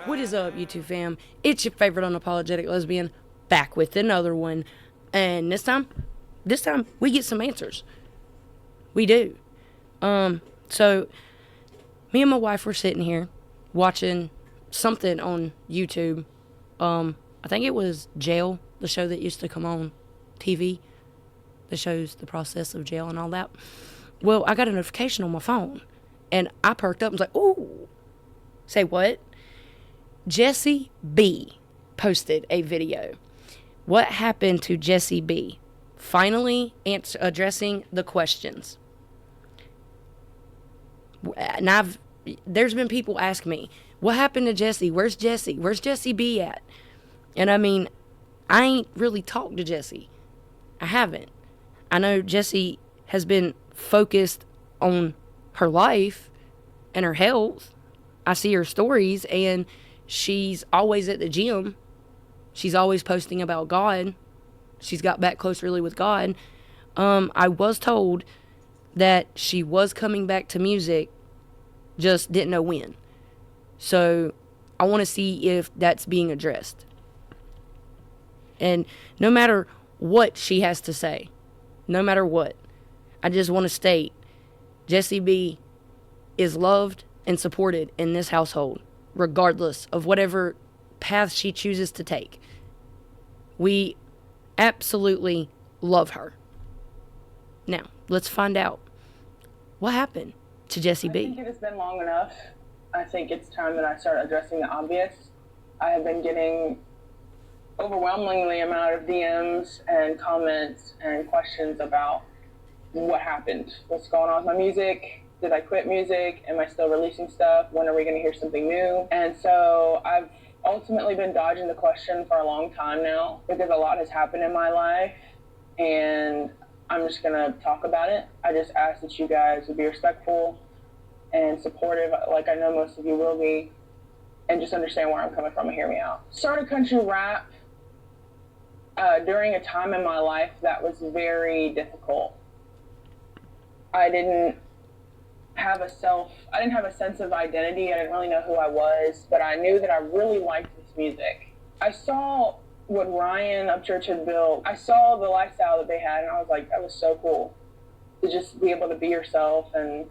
What is up, YouTube fam? It's your favorite unapologetic lesbian, back with another one. And this time we get some answers. We do. So me and my wife were sitting here watching something on YouTube. I think it was Jail, the show that used to come on TV that shows the process of jail and all that. Well, I got a notification on my phone, and I perked up and was like, ooh. Say what? Jessie B posted a video. What happened to Jessie B? Finally addressing the questions. And there's been people ask me, what happened to Jessie? Where's Jessie? Where's Jessie B at? And I mean, I ain't really talked to Jessie. I haven't. I know Jessie has been focused on her life and her health. I see her stories, and she's always at the gym. She's always posting about God. She's got back close really with God. I was told that she was coming back to music, just didn't know when. So I want to see if that's being addressed. And no matter what she has to say, no matter what, I just want to state, Jessie B is loved and supported in this household, regardless of whatever path she chooses to take. We absolutely love her. Now, let's find out what happened to Jessie B. I think it has been long enough. I think it's time that I start addressing the obvious. I have been getting overwhelmingly amount of DMs and comments and questions about what happened, what's going on with my music. Did I quit music? Am I still releasing stuff? When are we going to hear something new? And so I've ultimately been dodging the question for a long time now because a lot has happened in my life, and I'm just going to talk about it. I just ask that you guys would be respectful and supportive, like I know most of you will be, and just understand where I'm coming from and hear me out. Started country rap during a time in my life that was very difficult. I didn't have a sense of identity. I didn't really know who I was, but I knew that I really liked this music. I saw what Ryan Upchurch had built. I saw the lifestyle that they had, and I was like, that was so cool to just be able to be yourself and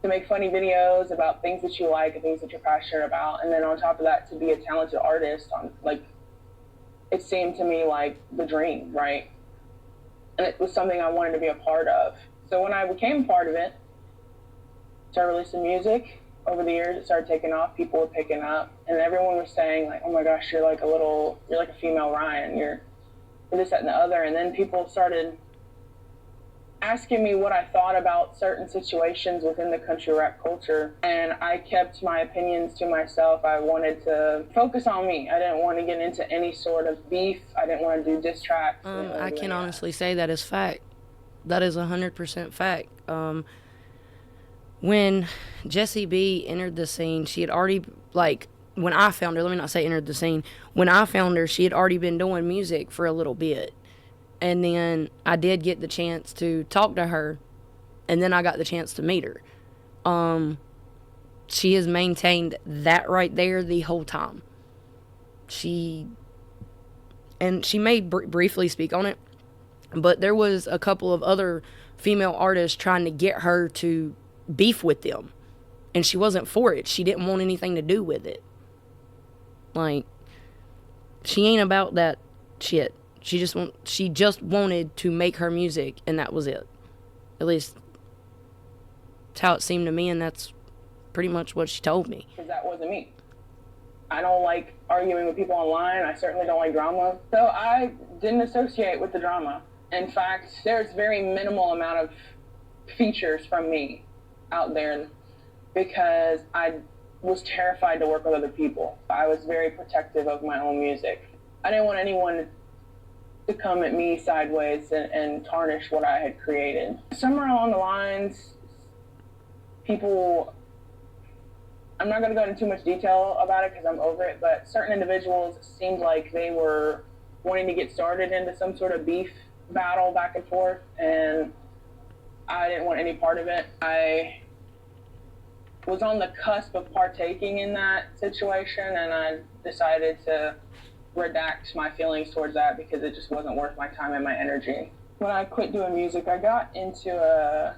to make funny videos about things that you like and things that you're passionate about. And then on top of that, to be a talented artist, it seemed to me like the dream, right? And it was something I wanted to be a part of. So when I became a part of it, started releasing music. Over the years, it started taking off. People were picking up, and everyone was saying, like, "Oh my gosh, you're like a female Ryan. You're this, that, and the other." And then people started asking me what I thought about certain situations within the country rap culture, and I kept my opinions to myself. I wanted to focus on me. I didn't want to get into any sort of beef. I didn't want to do diss tracks. I can honestly say that is fact. That is 100% fact. When Jessie B entered the scene, she had already, when I found her, let me not say entered the scene. When I found her, she had already been doing music for a little bit. And then I did get the chance to talk to her, and then I got the chance to meet her. She has maintained that right there the whole time. She may briefly speak on it, but there was a couple of other female artists trying to get her to beef with them, and she wasn't for it. She didn't want anything to do with it. She ain't about that shit. She just wanted to make her music, and that was it. At least that's how it seemed to me, and that's pretty much what she told me. Because that wasn't me. I don't like arguing with people online. I certainly don't like drama. So I didn't associate with the drama. In fact, there's very minimal amount of features from me out there because I was terrified to work with other people. I was very protective of my own music. I didn't want anyone to come at me sideways and tarnish what I had created. Somewhere along the lines, people, I'm not going to go into too much detail about it because I'm over it, but certain individuals seemed like they were wanting to get started into some sort of beef battle back and forth, and I didn't want any part of it. I was on the cusp of partaking in that situation, and I decided to redact my feelings towards that because it just wasn't worth my time and my energy. When I quit doing music, I got into a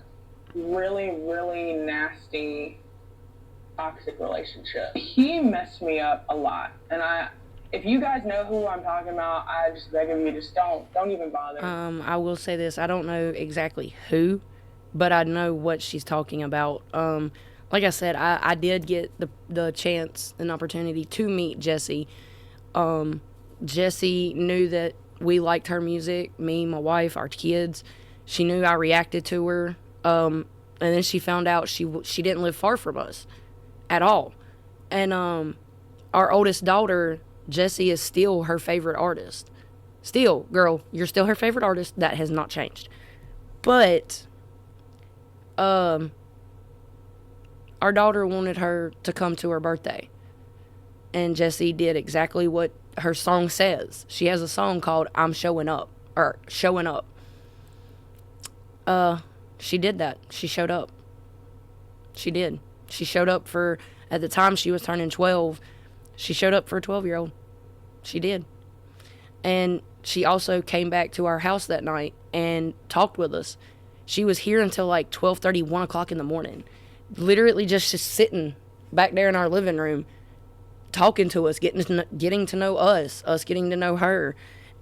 really, really nasty, toxic relationship. He messed me up a lot, and if you guys know who I'm talking about, I just beg of you, just don't even bother. I will say this: I don't know exactly who, but I know what she's talking about. Like I said, I did get the chance and opportunity to meet Jessie. Jessie knew that we liked her music, me, my wife, our kids. She knew I reacted to her. And then she found out she didn't live far from us at all. And our oldest daughter, Jessie, is still her favorite artist. Still, girl, you're still her favorite artist. That has not changed. But our daughter wanted her to come to her birthday. And Jessie did exactly what her song says. She has a song called I'm Showing Up, or Showing Up. She did that. She showed up. She did. She showed up for, at the time she was turning 12, she showed up for a 12-year-old. She did. And she also came back to our house that night and talked with us. She was here until like 12:30, 1 o'clock in the morning. Literally just sitting back there in our living room, talking to us, getting to know us getting to know her.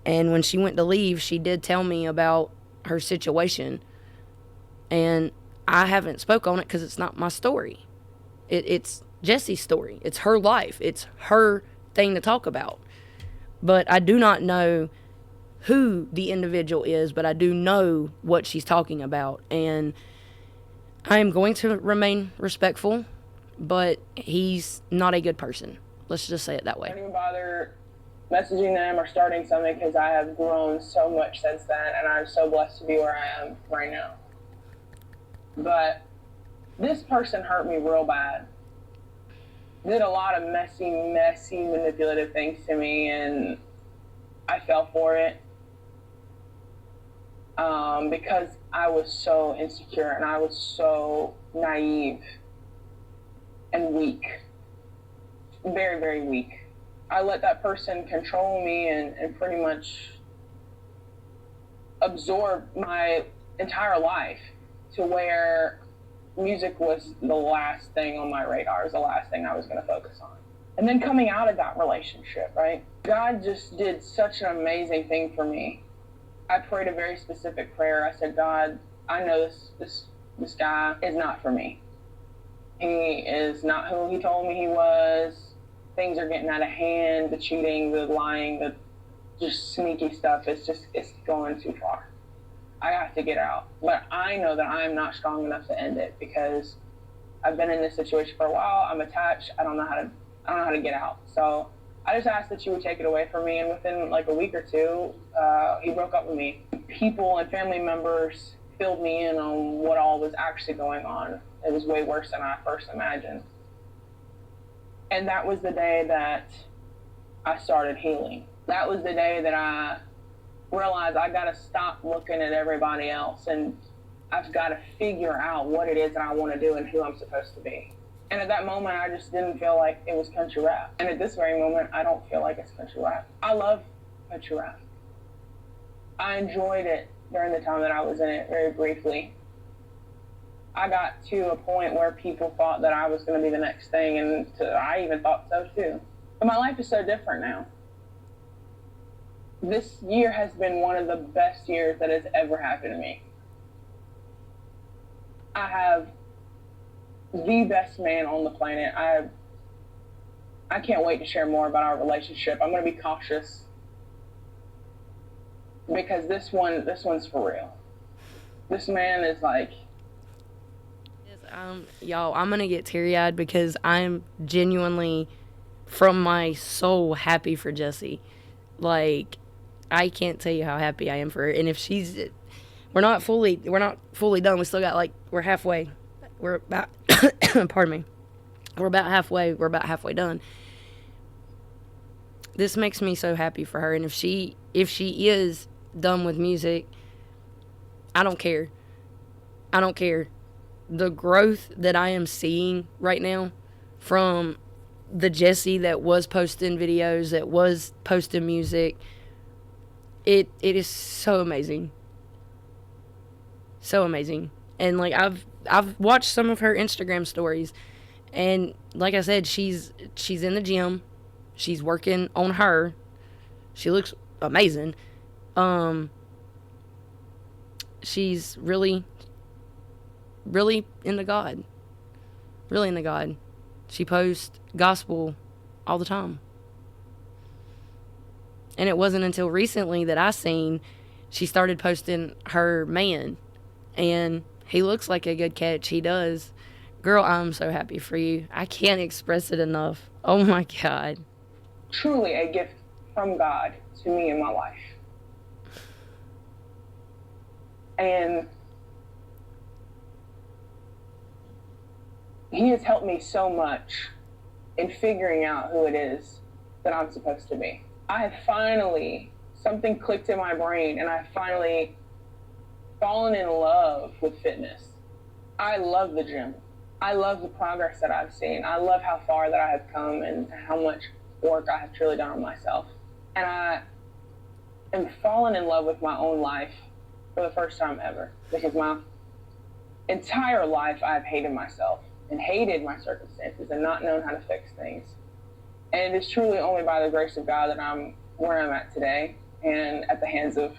And when she went to leave, she did tell me about her situation. And I haven't spoke on it because it's not my story. It's Jessie's story. It's her life. It's her thing to talk about. But I do not know who the individual is, but I do know what she's talking about. And I am going to remain respectful, but he's not a good person. Let's just say it that way. I don't even bother messaging them or starting something because I have grown so much since then, and I'm so blessed to be where I am right now. But this person hurt me real bad. Did a lot of messy, manipulative things to me, and I fell for it because I was so insecure and I was so naive and weak. Very, very weak. I let that person control me and pretty much absorb my entire life to where music was the last thing on my radar. It was the last thing I was going to focus on. And then coming out of that relationship, right? God just did such an amazing thing for me. I prayed a very specific prayer. I said, God, I know this guy is not for me. He is not who he told me he was. Things are getting out of hand. The cheating, the lying, the just sneaky stuff. It's going too far. I have to get out. But I know that I'm not strong enough to end it because I've been in this situation for a while. I'm attached. I don't know how to get out. So I just asked that you would take it away from me. And within like a week or two, he broke up with me. People and family members filled me in on what all was actually going on. It was way worse than I first imagined. And that was the day that I started healing. That was the day that I realized I got to stop looking at everybody else and I've got to figure out what it is that I want to do and who I'm supposed to be. And at that moment, I just didn't feel like it was country rap. And at this very moment, I don't feel like it's country rap. I love country rap. I enjoyed it during the time that I was in it very briefly. I got to a point where people thought that I was going to be the next thing, and I even thought so too. But my life is so different now. This year has been one of the best years that has ever happened to me. I have the best man on the planet. I can't wait to share more about our relationship. I'm going to be cautious because this one's for real. This man is like... Y'all, I'm going to get teary-eyed because I'm genuinely, from my soul, happy for Jessie. Like, I can't tell you how happy I am for her. And if we're not fully done. We still got we're halfway. We're about, pardon me. We're about halfway done. This makes me so happy for her. And if she is done with music, I don't care. the growth that I am seeing right now from the Jessie that was posting videos, that was posting music, it is so amazing. So amazing. And like I've watched some of her Instagram stories, and like I said, she's in the gym. She's working on her. She looks amazing. Um she's really into God. Really into God. She posts gospel all the time. And it wasn't until recently that I seen she started posting her man, and he looks like a good catch. He does. Girl, I'm so happy for you. I can't express it enough. Oh my God. Truly a gift from God to me in my life. And he has helped me so much in figuring out who it is that I'm supposed to be. I have finally, something clicked in my brain, and I've finally fallen in love with fitness. I love the gym. I love the progress that I've seen. I love how far that I have come and how much work I have truly done on myself. And I am falling in love with my own life for the first time ever, because my entire life I've hated myself and hated my circumstances and not known how to fix things. And it is truly only by the grace of God that I'm where I'm at today, and at the hands of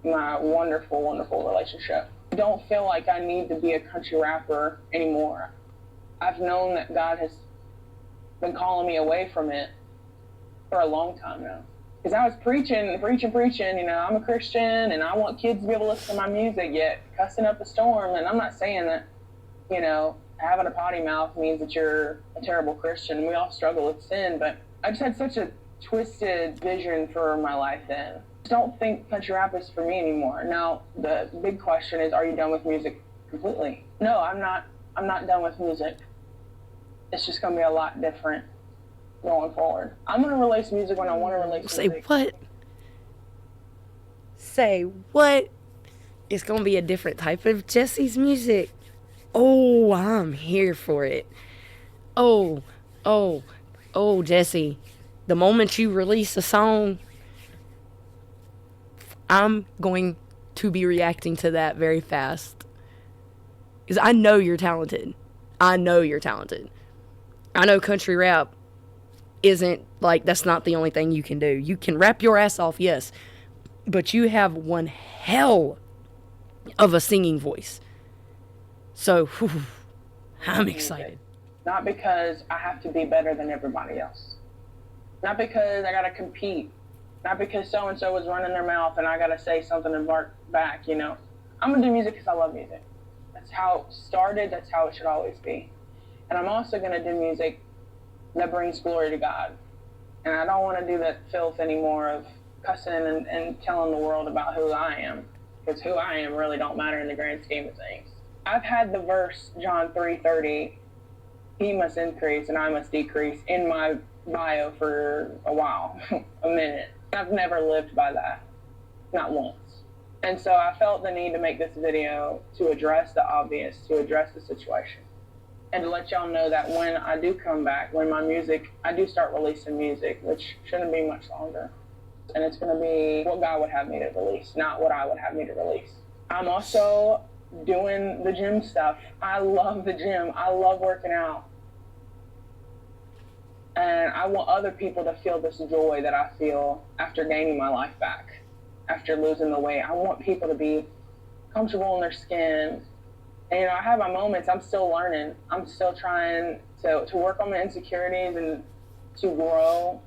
my wonderful, wonderful relationship. I don't feel like I need to be a country rapper anymore. I've known that God has been calling me away from it for a long time now. Because I was preaching, you know, I'm a Christian and I want kids to be able to listen to my music, yet cussing up a storm. And I'm not saying that, you know, having a potty mouth means that you're a terrible Christian. We all struggle with sin, but I just had such a twisted vision for my life then. I don't think country rap is for me anymore. Now, the big question is, are you done with music completely? No, I'm not done with music. It's just going to be a lot different going forward. I'm going to release music when I want to release Say music. what? Say what? It's going to be a different type of Jessie's music. Oh, I'm here for it. Oh, Jessie. The moment you release a song, I'm going to be reacting to that very fast. Because I know you're talented. I know country rap isn't, like, that's not the only thing you can do. You can rap your ass off, yes. But you have one hell of a singing voice. So, whew, I'm excited. Not because I have to be better than everybody else. Not because I got to compete. Not because so-and-so was running their mouth and I got to say something and bark back, you know. I'm going to do music because I love music. That's how it started. That's how it should always be. And I'm also going to do music that brings glory to God. And I don't want to do that filth anymore of cussing and telling the world about who I am. Because who I am really don't matter in the grand scheme of things. I've had the verse, John 3:30, he must increase and I must decrease, in my bio for a while, a minute. I've never lived by that, not once. And so I felt the need to make this video to address the obvious, to address the situation. And to let y'all know that when I do come back, when my music, I do start releasing music, which shouldn't be much longer. And it's going to be what God would have me to release, not what I would have me to release. I'm also doing the gym stuff. I love the gym. I love working out. And I want other people to feel this joy that I feel after gaining my life back, after losing the weight. I want people to be comfortable in their skin. And, you know, I have my moments. I'm still learning. I'm still trying to work on my insecurities and to grow.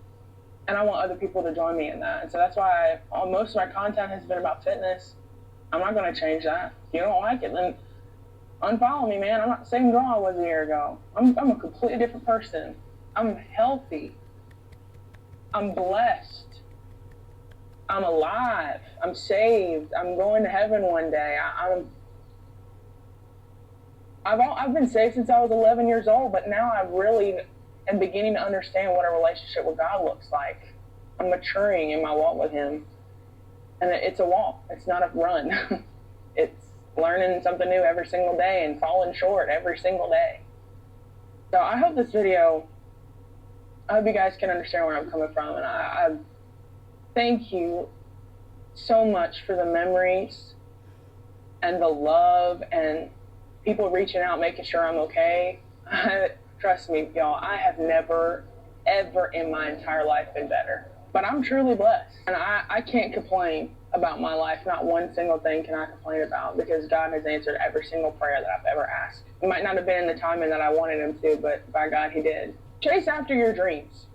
And I want other people to join me in that. And so that's why most of my content has been about fitness. I'm not going to change that. If you don't like it, then unfollow me, man. I'm not the same girl I was a year ago. I'm a completely different person. I'm healthy. I'm blessed. I'm alive. I'm saved. I'm going to heaven one day. I've been saved since I was 11 years old, but now I really am beginning to understand what a relationship with God looks like. I'm maturing in my walk with Him. And it's a walk. It's not a run. learning something new every single day and falling short every single day. So I hope this video, I hope you guys can understand where I'm coming from, and I thank you so much for the memories and the love and people reaching out, making sure I'm okay. Trust me, y'all, I have never, ever in my entire life been better. But I'm truly blessed. And I can't complain about my life. Not one single thing can I complain about, because God has answered every single prayer that I've ever asked. It might not have been in the timing that I wanted him to, but by God, he did. Chase after your dreams.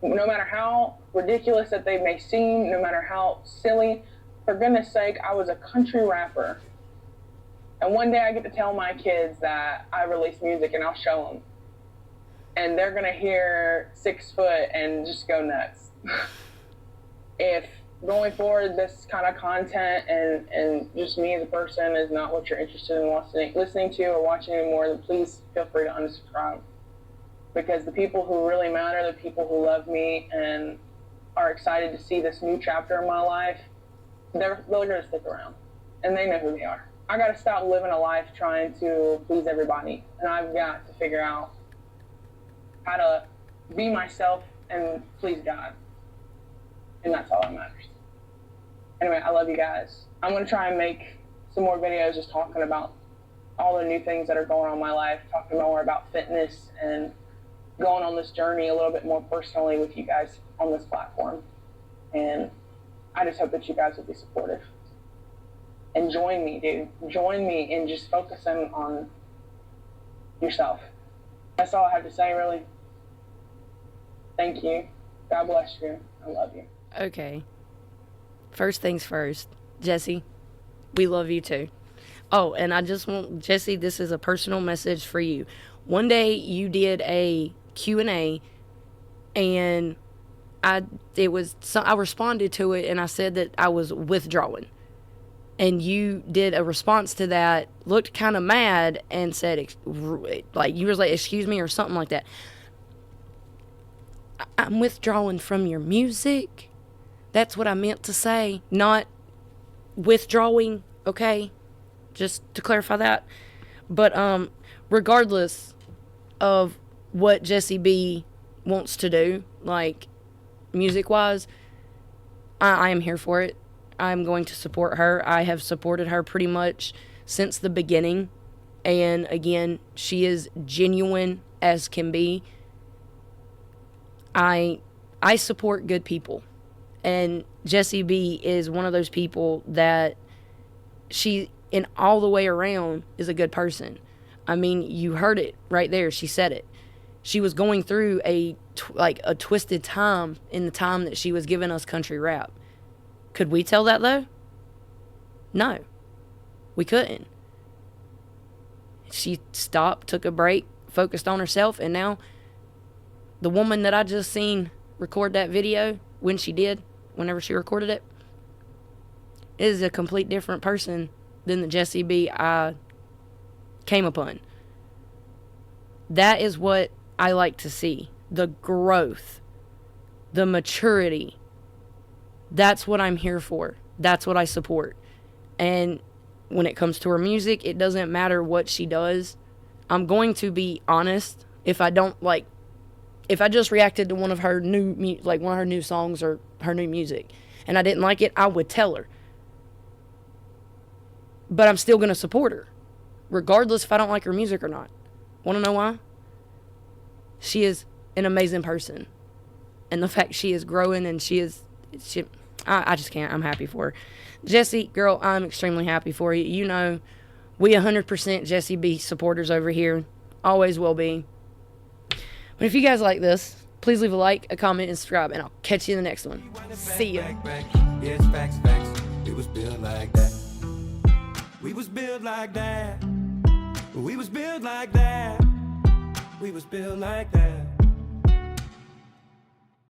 No matter how ridiculous that they may seem, no matter how silly, for goodness sake, I was a country rapper. And one day I get to tell my kids that I release music, and I'll show them. And they're gonna hear 6 foot and just go nuts. If going forward this kind of content and just me as a person is not what you're interested in listening to or watching anymore, then please feel free to unsubscribe. Because the people who really matter, the people who love me and are excited to see this new chapter in my life, they're gonna stick around, and they know who they are. I gotta stop living a life trying to please everybody, and I've got to figure out how to be myself and please God. And that's all that matters. Anyway, I love you guys. I'm gonna try and make some more videos just talking about all the new things that are going on in my life, talking more about fitness and going on this journey a little bit more personally with you guys on this platform. And I just hope that you guys will be supportive. And join me, dude. Join me in just focusing on yourself. That's all I have to say, really. Thank you. God bless you. I love you. Okay. First things first. Jessie, we love you too. Oh, and I just want, Jessie, this is a personal message for you. One day you did a Q&A, and I responded to it, and I said that I was withdrawing. And you did a response to that, looked kind of mad, and said, like, you was like, excuse me, or something like that. I'm withdrawing from your music. That's what I meant to say, not withdrawing, okay? Just to clarify that. But regardless of what Jessie B wants to do, like, music-wise, I am here for it. I'm going to support her. I have supported her pretty much since the beginning. And again, she is genuine as can be. I support good people. And Jessie B is one of those people that she, in all the way around, is a good person. I mean, you heard it right there. She said it. She was going through a twisted time in the time that she was giving us country rap. Could we tell that, though? No. We couldn't. She stopped, took a break, focused on herself, and now the woman that I just seen record that video whenever she recorded it, is a complete different person than the Jessie B I came upon. That is what I like to see. The growth, the maturity. That's what I'm here for. That's what I support. And when it comes to her music, it doesn't matter what she does. I'm going to be honest. If I just reacted to one of her new songs or her new music, and I didn't like it, I would tell her. But I'm still going to support her, regardless if I don't like her music or not. Want to know why? She is an amazing person. And the fact she is growing, and I just can't. I'm happy for her. Jessie, girl, I'm extremely happy for you. You know, we 100% Jessie B supporters over here. Always will be. But if you guys like this, please leave a like, a comment, and subscribe, and I'll catch you in the next one. See ya. Yeah, it's facts. We was built like that. We was built like that. We was built like that. We was built like that.